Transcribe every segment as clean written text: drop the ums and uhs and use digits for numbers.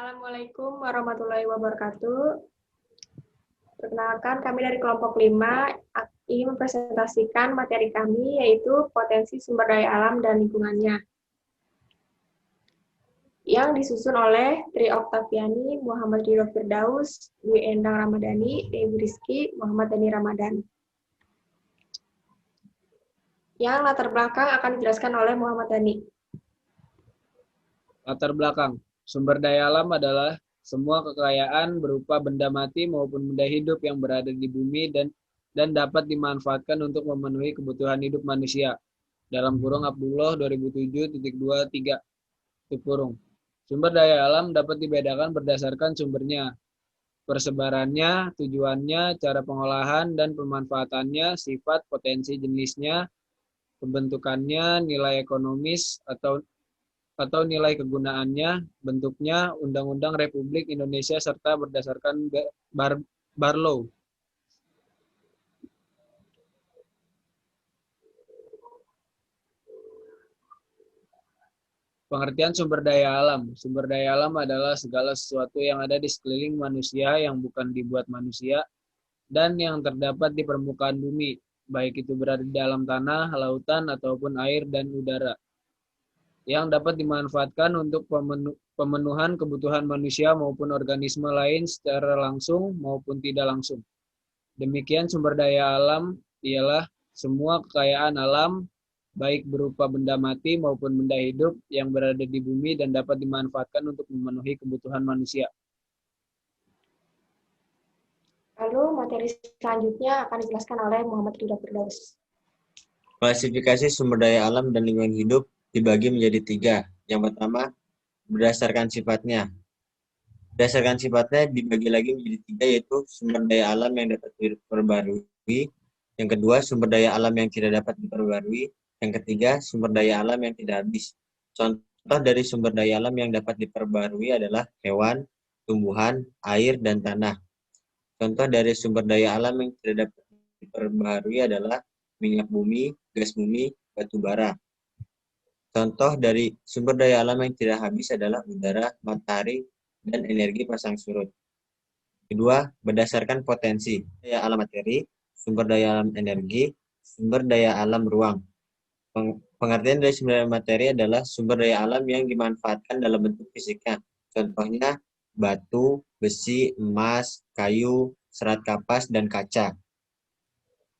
Assalamualaikum warahmatullahi wabarakatuh. Perkenalkan, kami dari kelompok 5 ingin mempresentasikan materi kami, yaitu potensi sumber daya alam dan lingkungannya, yang disusun oleh Tri Oktaviani, Muhammad Ridho Firdaus, Dwi Endang Ramadhani, Dewi Rizky, Muhammad Dhani Ramadan. Yang latar belakang akan dijelaskan oleh Muhammad Dhani. Latar belakang, sumber daya alam adalah semua kekayaan berupa benda mati maupun benda hidup yang berada di bumi dan dapat dimanfaatkan untuk memenuhi kebutuhan hidup manusia. Dalam kurung Abdullah 2007.23. Sumber daya alam dapat dibedakan berdasarkan sumbernya, persebarannya, tujuannya, cara pengolahan dan pemanfaatannya, sifat, potensi jenisnya, pembentukannya, nilai ekonomis atau nilai kegunaannya, bentuknya, Undang-Undang Republik Indonesia serta berdasarkan Barlow. Pengertian sumber daya alam. Sumber daya alam adalah segala sesuatu yang ada di sekeliling manusia yang bukan dibuat manusia dan yang terdapat di permukaan bumi, baik itu berada di dalam tanah, lautan, ataupun air dan udara, yang dapat dimanfaatkan untuk pemenuhan kebutuhan manusia maupun organisme lain secara langsung maupun tidak langsung. Demikian sumber daya alam ialah semua kekayaan alam, baik berupa benda mati maupun benda hidup yang berada di bumi dan dapat dimanfaatkan untuk memenuhi kebutuhan manusia. Lalu materi selanjutnya akan dijelaskan oleh Muhammad Ridho Firdaus. Klasifikasi sumber daya alam dan lingkungan hidup dibagi menjadi 3. Yang pertama, berdasarkan sifatnya. Berdasarkan sifatnya dibagi lagi menjadi 3, yaitu sumber daya alam yang dapat diperbarui. Yang kedua, sumber daya alam yang tidak dapat diperbarui. Yang ketiga, sumber daya alam yang tidak habis. Contoh dari sumber daya alam yang dapat diperbarui adalah hewan, tumbuhan, air, dan tanah. Contoh dari sumber daya alam yang tidak dapat diperbarui adalah minyak bumi, gas bumi, batu bara. Contoh dari sumber daya alam yang tidak habis adalah udara, matahari, dan energi pasang surut. Kedua, berdasarkan potensi daya alam materi, sumber daya alam energi, sumber daya alam ruang. Pengertian dari sumber daya materi adalah sumber daya alam yang dimanfaatkan dalam bentuk fisiknya. Contohnya batu, besi, emas, kayu, serat kapas, dan kaca.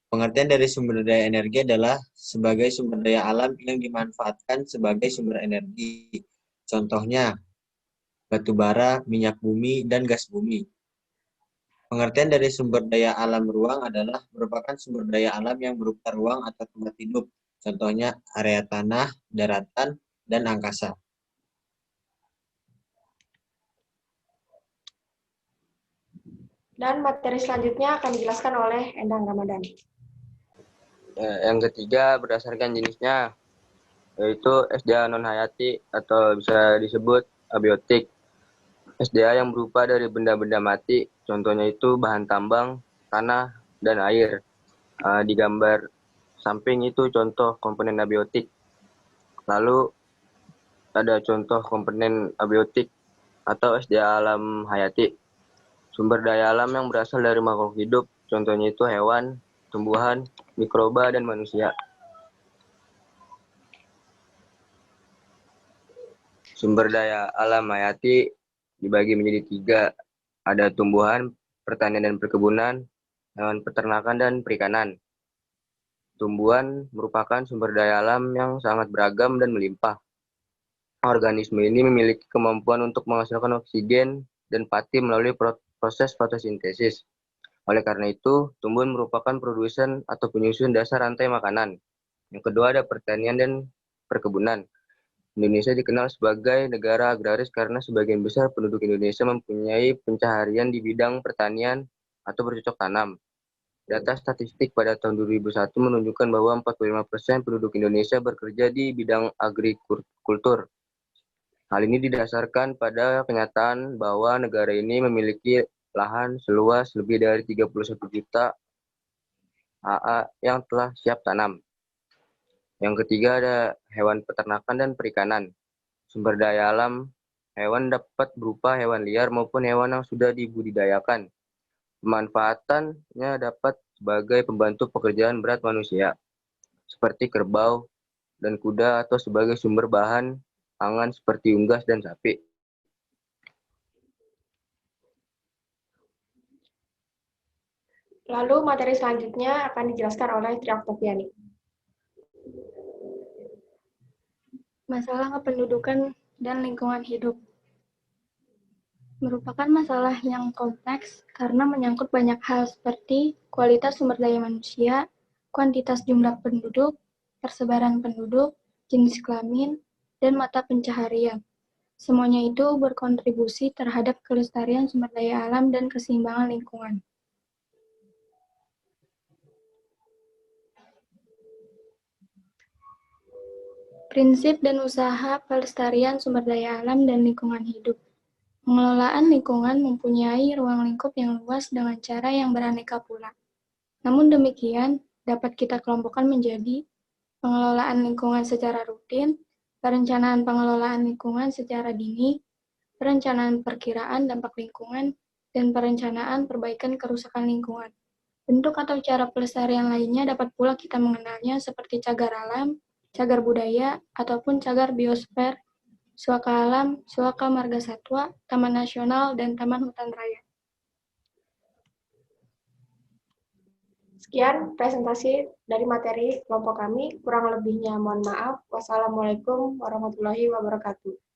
Pengertian dari sumber daya energi adalah sebagai sumber daya alam yang dimanfaatkan sebagai sumber energi. Contohnya, batu bara, minyak bumi, dan gas bumi. Pengertian dari sumber daya alam ruang adalah merupakan sumber daya alam yang berupa ruang atau tempat hidup. Contohnya, area tanah, daratan, dan angkasa. Dan materi selanjutnya akan dijelaskan oleh Endang Ramadan. Yang ketiga, berdasarkan jenisnya, yaitu SDA non-hayati atau bisa disebut abiotik. SDA yang berupa dari benda-benda mati, contohnya itu bahan tambang, tanah, dan air. Di gambar samping itu contoh komponen abiotik. Lalu ada contoh komponen abiotik atau SDA alam hayati. Sumber daya alam yang berasal dari makhluk hidup, contohnya itu hewan, tumbuhan, mikroba, dan manusia. Sumber daya alam hayati dibagi menjadi 3. Ada tumbuhan, pertanian dan perkebunan, hewan peternakan, dan perikanan. Tumbuhan merupakan sumber daya alam yang sangat beragam dan melimpah. Organisme ini memiliki kemampuan untuk menghasilkan oksigen dan pati melalui proses fotosintesis. Oleh karena itu, tumbuhan merupakan produsen atau penyusun dasar rantai makanan. Yang kedua ada pertanian dan perkebunan. Indonesia dikenal sebagai negara agraris karena sebagian besar penduduk Indonesia mempunyai pencaharian di bidang pertanian atau bercocok tanam. Data statistik pada tahun 2001 menunjukkan bahwa 45% penduduk Indonesia bekerja di bidang agrikultur. Hal ini didasarkan pada kenyataan bahwa negara ini memiliki lahan seluas lebih dari 31 juta ha yang telah siap tanam. Yang ketiga ada hewan peternakan dan perikanan. Sumber daya alam Hewan dapat berupa hewan liar maupun hewan yang sudah dibudidayakan. Pemanfaatannya dapat sebagai pembantu pekerjaan berat manusia, seperti kerbau dan kuda, atau sebagai sumber bahan pangan seperti unggas dan sapi. Lalu materi selanjutnya akan dijelaskan oleh Tri Oktaviani. Masalah kependudukan dan lingkungan hidup merupakan masalah yang kompleks karena menyangkut banyak hal seperti kualitas sumber daya manusia, kuantitas jumlah penduduk, persebaran penduduk, jenis kelamin, dan mata pencaharian. Semuanya itu berkontribusi terhadap kelestarian sumber daya alam dan keseimbangan lingkungan. Prinsip dan usaha pelestarian sumber daya alam dan lingkungan hidup. Pengelolaan lingkungan mempunyai ruang lingkup yang luas dengan cara yang beraneka pula. Namun demikian, dapat kita kelompokkan menjadi pengelolaan lingkungan secara rutin, perencanaan pengelolaan lingkungan secara dini, perencanaan perkiraan dampak lingkungan, dan perencanaan perbaikan kerusakan lingkungan. Bentuk atau cara pelestarian lainnya dapat pula kita mengenalnya seperti cagar alam, cagar budaya, ataupun cagar biosfer, suaka alam, suaka marga satwa, taman nasional, dan taman hutan raya. Sekian presentasi dari materi kelompok kami. Kurang lebihnya mohon maaf. Wassalamualaikum warahmatullahi wabarakatuh.